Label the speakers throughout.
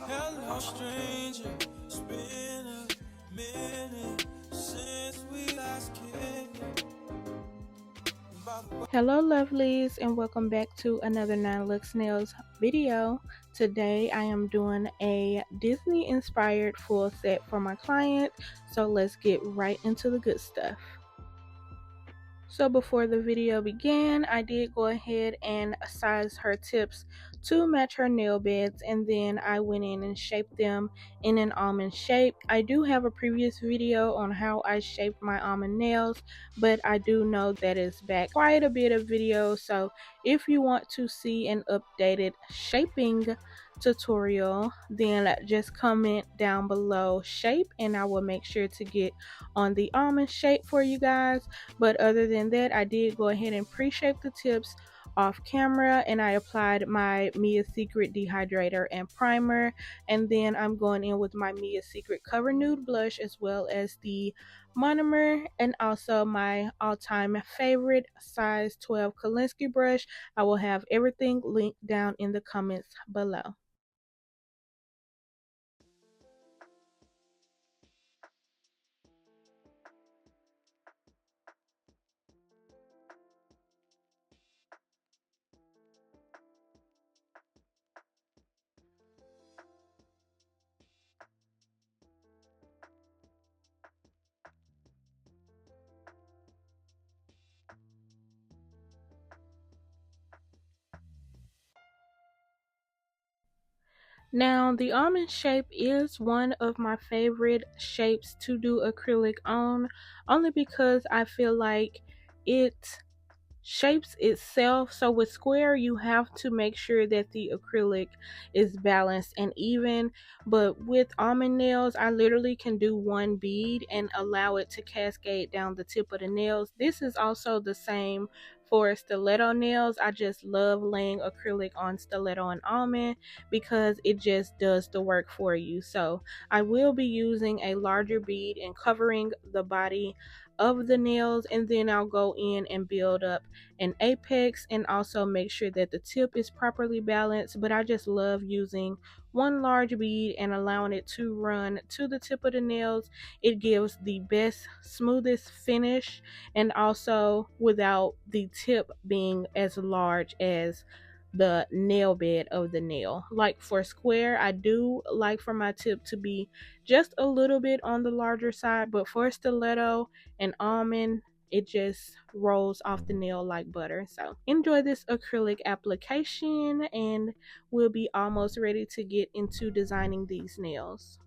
Speaker 1: Hello, stranger. It's been a minute since we last kicked.
Speaker 2: Hello lovelies, and welcome back to another Luxe Nails video. Today I am doing a Disney inspired full set for my client, so let's get right into the good stuff. So before the video began, I did go ahead and size her tips to match her nail beds, and then I went in and shaped them in an almond shape. I do have a previous video on how I shaped my almond nails, but I do know that it's back quite a bit of video, so if you want to see an updated shaping tutorial, then just comment down below shape and I will make sure to get on the almond shape for you guys. But other than that, I did go ahead and pre-shape the tips off camera, and I applied my Mia Secret dehydrator and primer, and then I'm going in with my Mia Secret Cover Nude blush as well as the monomer, and also my all-time favorite size 12 Kolinsky brush. I will have everything linked down in the comments below. Now, the almond shape is one of my favorite shapes to do acrylic on, only because I feel like it shapes itself. So with square, you have to make sure that the acrylic is balanced and even, but with almond nails, I literally can do one bead and allow it to cascade down the tip of the nails. This is also the same for stiletto nails. I just love laying acrylic on stiletto and almond because it just does the work for you. So I will be using a larger bead and covering the body of the nails, and then I'll go in and build up an apex and also make sure that the tip is properly balanced. But I just love using one large bead and allowing it to run to the tip of the nails. It gives the best, smoothest finish, and also without the tip being as large as the nail bed of the nail. Like for square, I do like for my tip to be just a little bit on the larger side, but for stiletto and almond, it just rolls off the nail like butter. So enjoy this acrylic application, and we'll be almost ready to get into designing these nails.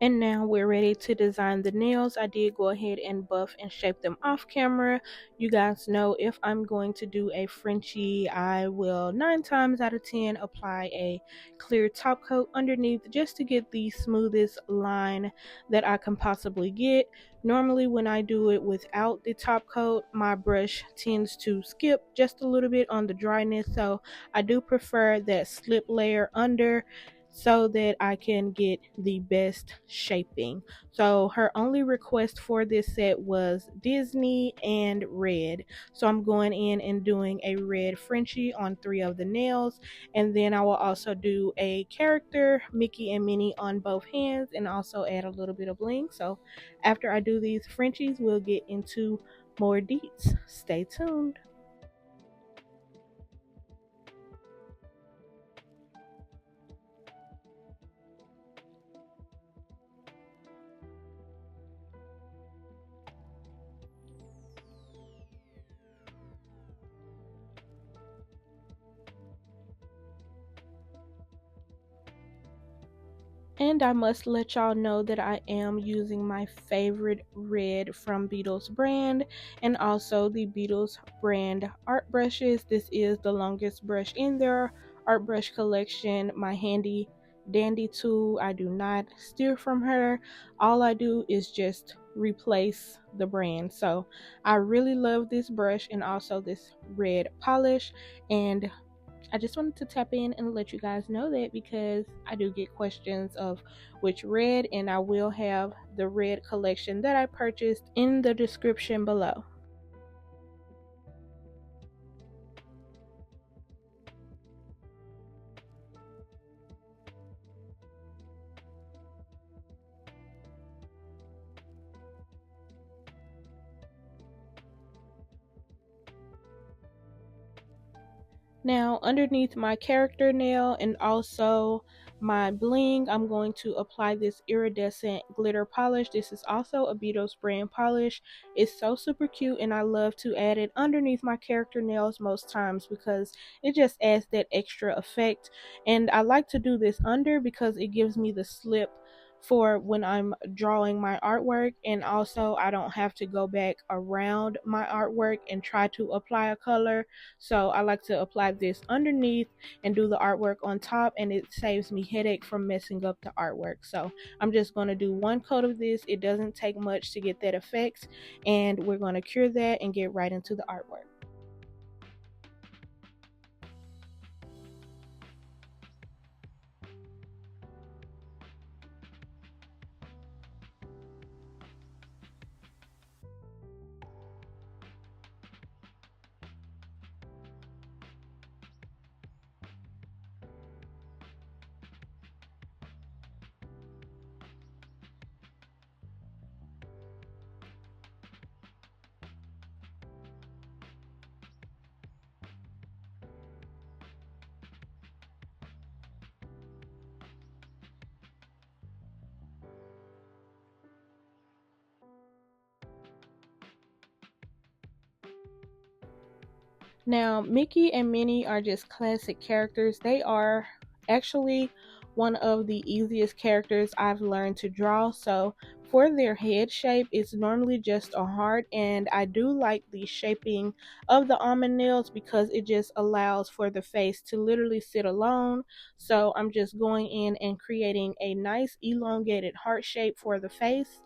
Speaker 2: And now we're ready to design the nails. I did go ahead and buff and shape them off camera. You guys know if I'm going to do a Frenchie, I will 9 times out of 10 apply a clear top coat underneath just to get the smoothest line that I can possibly get. Normally when I do it without the top coat, my brush tends to skip just a little bit on the dryness, so I do prefer that slip layer under so that I can get the best shaping. So her only request for this set was Disney and red. So I'm going in and doing a red Frenchie on 3 of the nails, and then I will also do a character Mickey and Minnie on both hands and also add a little bit of bling. So after I do these Frenchies, we'll get into more deets. Stay tuned. And I must let y'all know that I am using my favorite red from Beetles brand and also the Beetles brand art brushes. This is the longest brush in their art brush collection. My handy dandy tool. I do not steer from her. All I do is just replace the brand. So I really love this brush and also this red polish, and I just wanted to tap in and let you guys know that because I do get questions of which red, and I will have the red collection that I purchased in the description below. Now, underneath my character nail and also my bling, I'm going to apply this iridescent glitter polish. This is also a Beetles brand polish. It's so super cute, and I love to add it underneath my character nails most times because it just adds that extra effect. And I like to do this under because it gives me the slip for when I'm drawing my artwork, and also I don't have to go back around my artwork and try to apply a color. So I like to apply this underneath and do the artwork on top, and it saves me headache from messing up the artwork. So I'm just going to do 1 coat of this. It doesn't take much to get that effect, and we're going to cure that and get right into the artwork. Now, Mickey and Minnie are just classic characters. They are actually one of the easiest characters I've learned to draw. So, for their head shape, it's normally just a heart, and I do like the shaping of the almond nails because it just allows for the face to literally sit alone. So, I'm just going in and creating a nice elongated heart shape for the face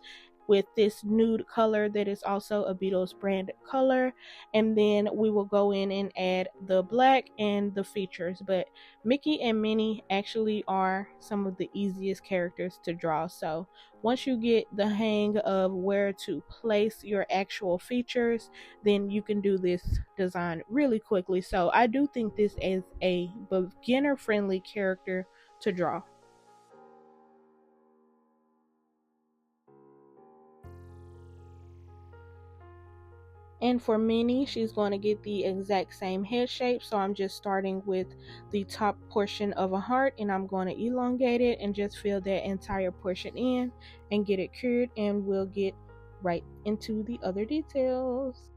Speaker 2: with this nude color that is also a Beetles brand color, and then we will go in and add the black and the features. But Mickey and Minnie actually are some of the easiest characters to draw. So once you get the hang of where to place your actual features, then you can do this design really quickly. So I do think this is a beginner friendly character to draw. And for Minnie, she's going to get the exact same head shape. So I'm just starting with the top portion of a heart, and I'm going to elongate it and just fill that entire portion in and get it cured, and we'll get right into the other details.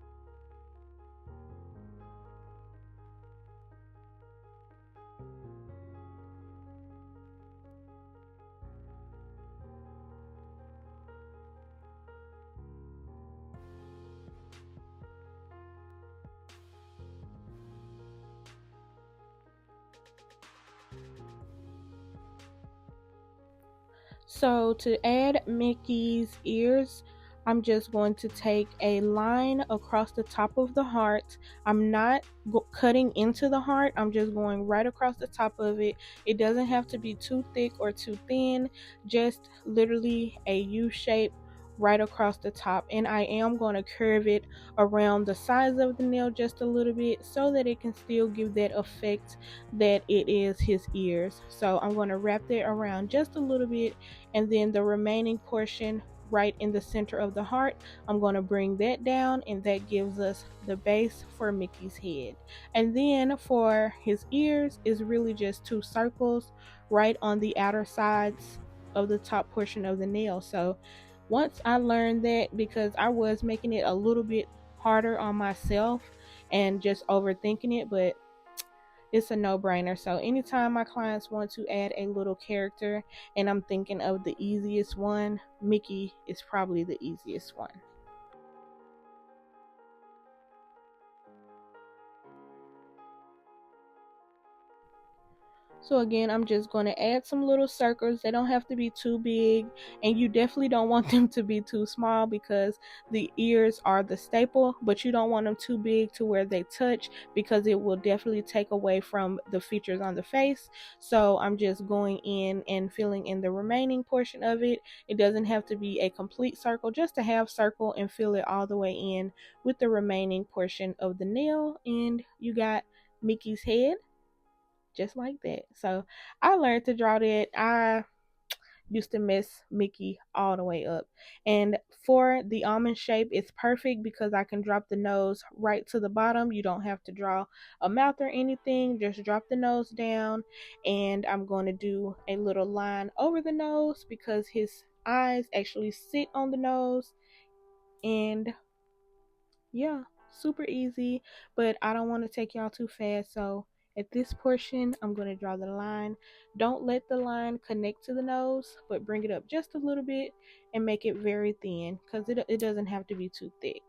Speaker 2: So to add Mickey's ears, I'm just going to take a line across the top of the heart. I'm not cutting into the heart, I'm just going right across the top of it. It doesn't have to be too thick or too thin, just literally a U shape right across the top. And I am going to curve it around the sides of the nail just a little bit so that it can still give that effect that it is his ears. So I'm going to wrap that around just a little bit, and then the remaining portion right in the center of the heart, I'm going to bring that down, and that gives us the base for Mickey's head. And then for his ears is really just two circles right on the outer sides of the top portion of the nail. So once I learned that, because I was making it a little bit harder on myself and just overthinking it, but it's a no-brainer. So anytime my clients want to add a little character and I'm thinking of the easiest one, Mickey is probably the easiest one. So again, I'm just going to add some little circles. They don't have to be too big, and you definitely don't want them to be too small because the ears are the staple, but you don't want them too big to where they touch because it will definitely take away from the features on the face. So I'm just going in and filling in the remaining portion of it. It doesn't have to be a complete circle, just a half circle, and fill it all the way in with the remaining portion of the nail, and you got Mickey's head just like that. So I learned to draw that. I used to mess Mickey all the way up. And for the almond shape, it's perfect because I can drop the nose right to the bottom. You don't have to draw a mouth or anything. Just drop the nose down. And I'm going to do a little line over the nose because his eyes actually sit on the nose. And yeah, super easy, but I don't want to take y'all too fast. So at this portion, I'm going to draw the line. Don't let the line connect to the nose, but bring it up just a little bit and make it very thin because it doesn't have to be too thick.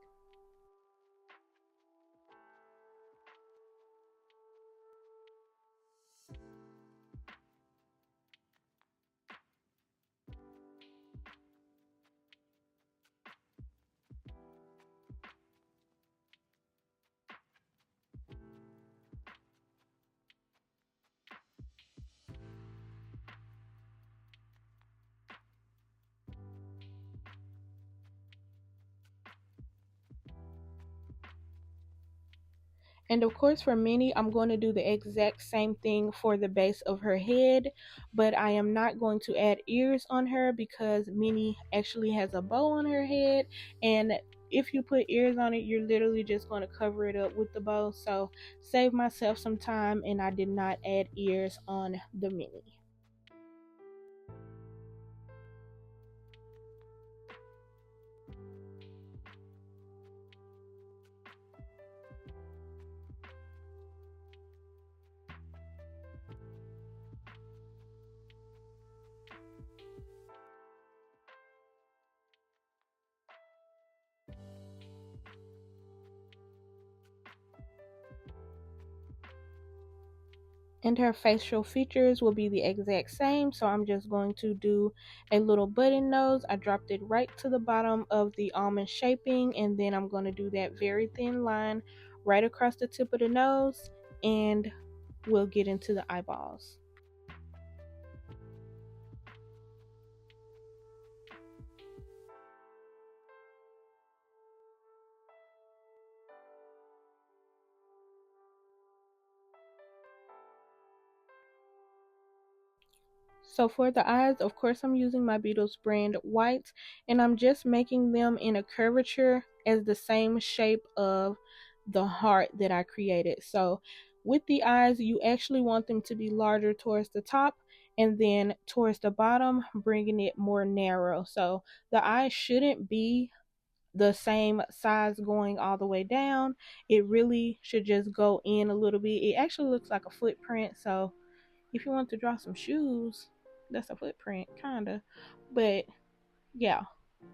Speaker 2: And of course, for Minnie, I'm going to do the exact same thing for the base of her head, but I am not going to add ears on her because Minnie actually has a bow on her head. And if you put ears on it, you're literally just going to cover it up with the bow. So save myself some time, and I did not add ears on the Minnie. And her facial features will be the exact same, so I'm just going to do a little button nose. I dropped it right to the bottom of the almond shaping, and then I'm going to do that very thin line right across the tip of the nose, and we'll get into the eyeballs. So for the eyes, of course, I'm using my Beetles brand white, and I'm just making them in a curvature as the same shape of the heart that I created. So with the eyes, you actually want them to be larger towards the top, and then towards the bottom, bringing it more narrow. So the eyes shouldn't be the same size going all the way down. It really should just go in a little bit. It actually looks like a footprint, so if you want to draw some shoes, that's a footprint, kinda. But yeah,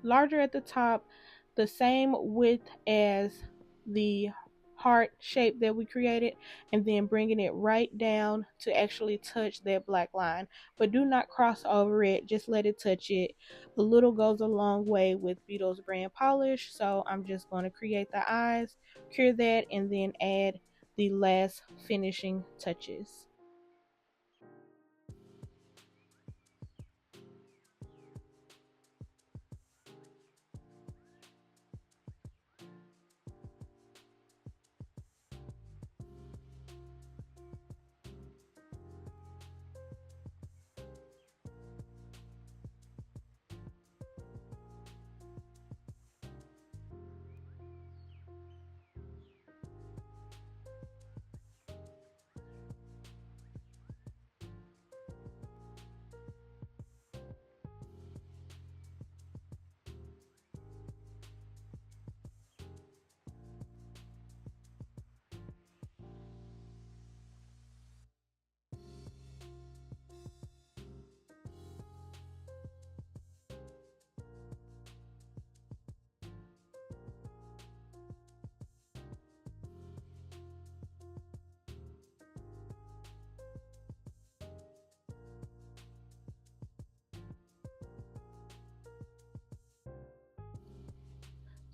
Speaker 2: larger at the top, the same width as the heart shape that we created, and then bringing it right down to actually touch that black line. But do not cross over it, just let it touch it. A little goes a long way with Beetles brand polish. So I'm just going to create the eyes, cure that, and then add the last finishing touches.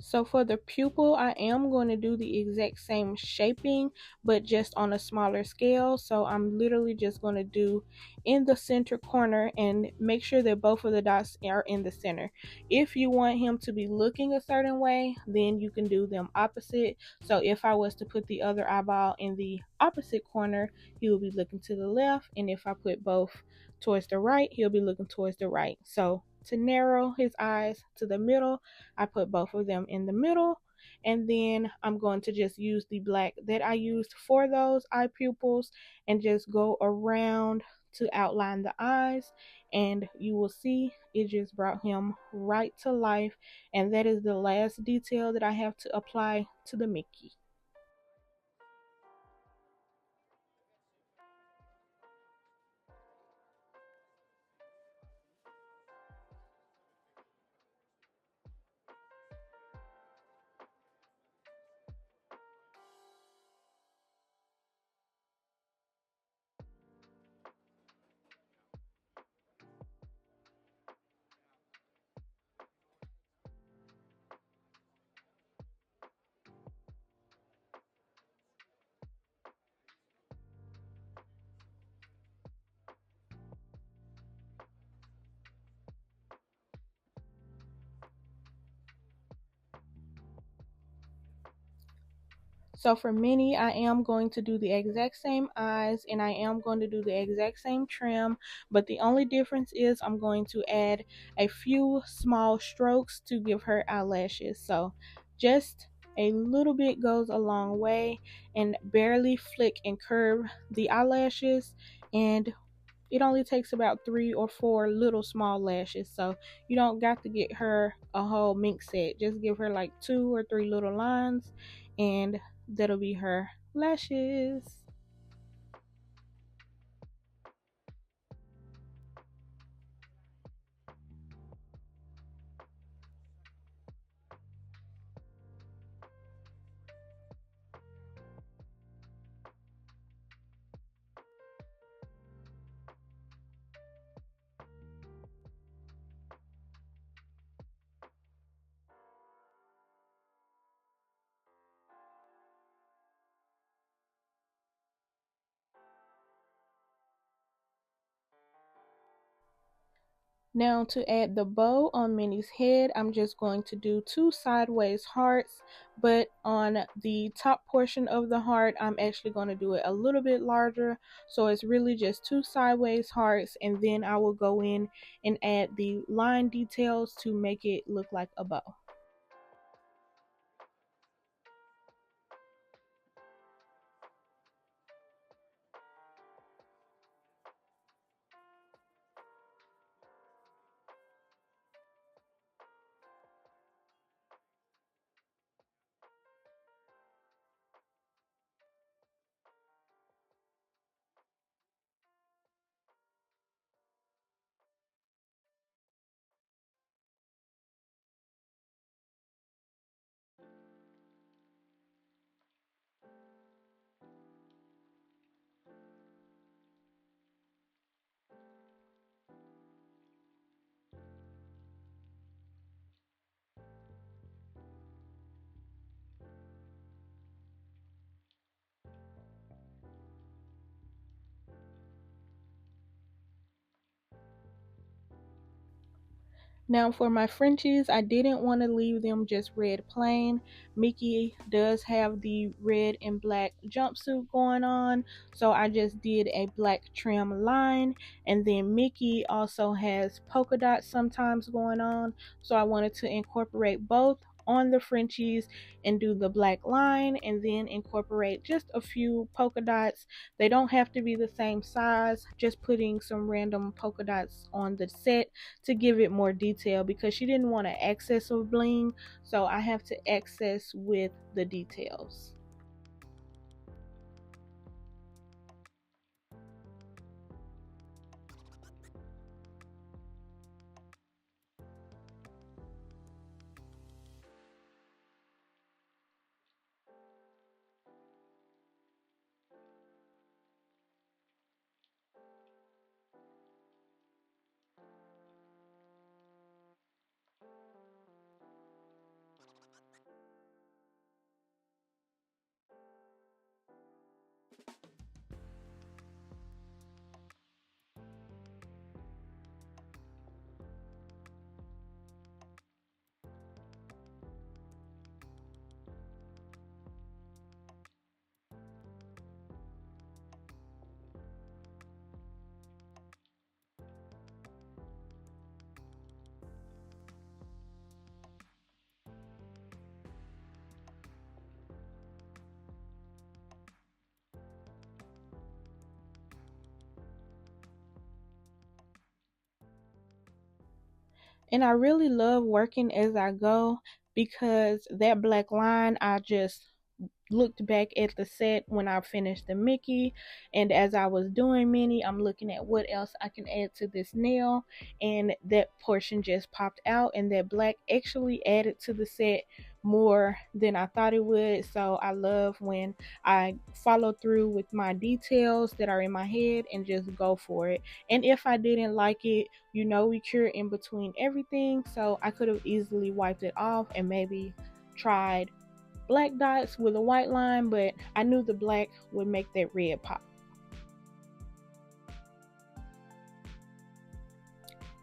Speaker 2: So for the pupil, I am going to do the exact same shaping, but just on a smaller scale. So I'm literally just going to do in the center corner and make sure that both of the dots are in the center. If you want him to be looking a certain way, then you can do them opposite. So if I was to put the other eyeball in the opposite corner, he will be looking to the left. And if I put both towards the right, he'll be looking towards the right. So to narrow his eyes to the middle, I put both of them in the middle, and then I'm going to just use the black that I used for those eye pupils and just go around to outline the eyes, and you will see it just brought him right to life. And that is the last detail that I have to apply to the Mickey. So for Minnie, I am going to do the exact same eyes and I am going to do the exact same trim, but the only difference is I'm going to add a few small strokes to give her eyelashes. So just a little bit goes a long way, and barely flick and curve the eyelashes, and it only takes about 3 or 4 little small lashes. So you don't got to get her a whole mink set. Just give her like 2 or 3 little lines, and that'll be her lashes. Now to add the bow on Minnie's head, I'm just going to do 2 sideways hearts, but on the top portion of the heart, I'm actually going to do it a little bit larger. So it's really just 2 sideways hearts, and then I will go in and add the line details to make it look like a bow. Now for my Frenchies, I didn't want to leave them just red plain. Mickey does have the red and black jumpsuit going on, so I just did a black trim line, and then Mickey also has polka dots sometimes going on, so I wanted to incorporate both on the Frenchies and do the black line and then incorporate just a few polka dots. They don't have to be the same size, just putting some random polka dots on the set to give it more detail because she didn't want an excess of bling, so I have to excess with the details. And I really love working as I go because that black line, I just looked back at the set when I finished the Mickey, and as I was doing Minnie, I'm looking at what else I can add to this nail, and that portion just popped out, and that black actually added to the set more than I thought it would. So I love when I follow through with my details that are in my head and just go for it. And if I didn't like it, we cure in between everything, so I could have easily wiped it off and maybe tried black dots with a white line, but I knew the black would make that red pop.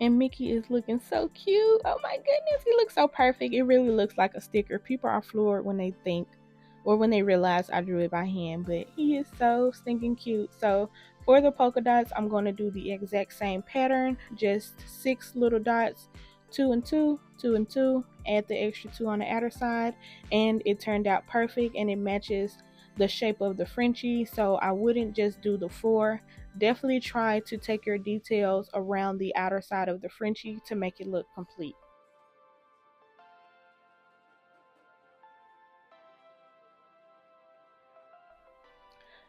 Speaker 2: And Mickey is looking so cute. Oh my goodness, he looks so perfect. It really looks like a sticker. People are floored when they think or when they realize I drew it by hand, but he is so stinking cute. So for the polka dots, I'm going to do the exact same pattern, just 6 little dots, 2 and 2, 2 and 2, add the extra 2 on the outer side, and it turned out perfect and it matches the shape of the Frenchie. So I wouldn't just do the 4. Definitely try to take your details around the outer side of the Frenchie to make it look complete.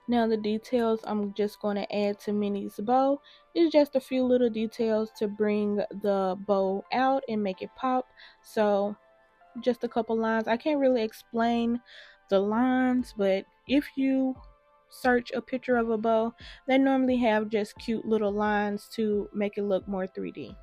Speaker 2: Now the details I'm just going to add to Minnie's bow is just a few little details to bring the bow out and make it pop. So just a couple lines. I can't really explain the lines, but if you search a picture of a bow, they normally have just cute little lines to make it look more 3D.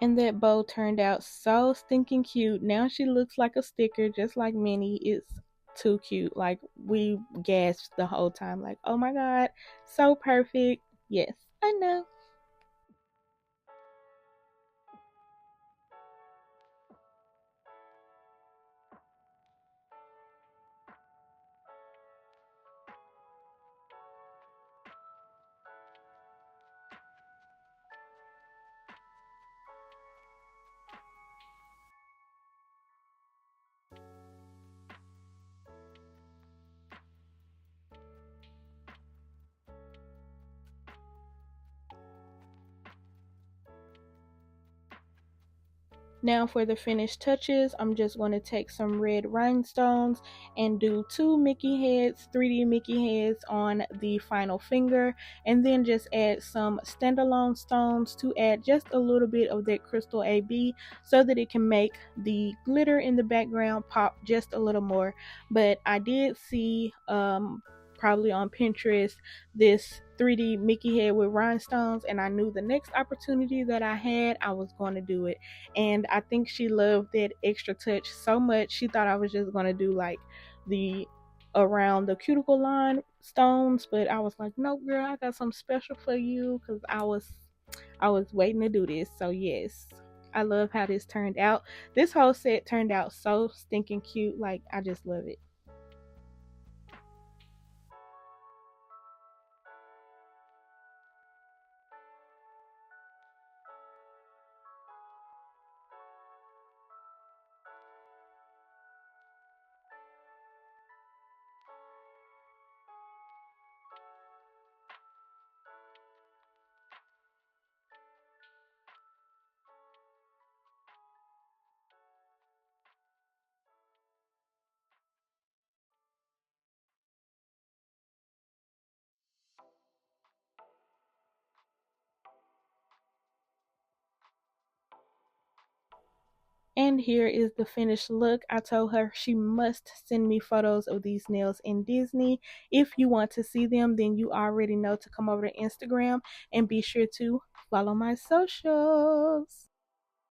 Speaker 2: And that bow turned out so stinking cute. Now she looks like a sticker, just like Minnie. It's too cute. Like, we gasped the whole time, like, oh my god, so perfect. Yes, I know. Now for the finished touches, I'm just going to take some red rhinestones and do two Mickey heads, 3D Mickey heads on the final finger, and then just add some standalone stones to add just a little bit of that crystal AB so that it can make the glitter in the background pop just a little more. But I did see probably on Pinterest this 3D Mickey head with rhinestones, and I knew the next opportunity that I had, I was going to do it. And I think she loved that extra touch so much. She thought I was just going to do like the around the cuticle line stones, but I was like, nope, girl, I got something special for you because I was waiting to do this. So yes, I love how this turned out. This whole set turned out so stinking cute. Like, I just love it. And here is the finished look. I told her she must send me photos of these nails in Disney. If you want to see them, then you already know to come over to Instagram and be sure to follow my socials.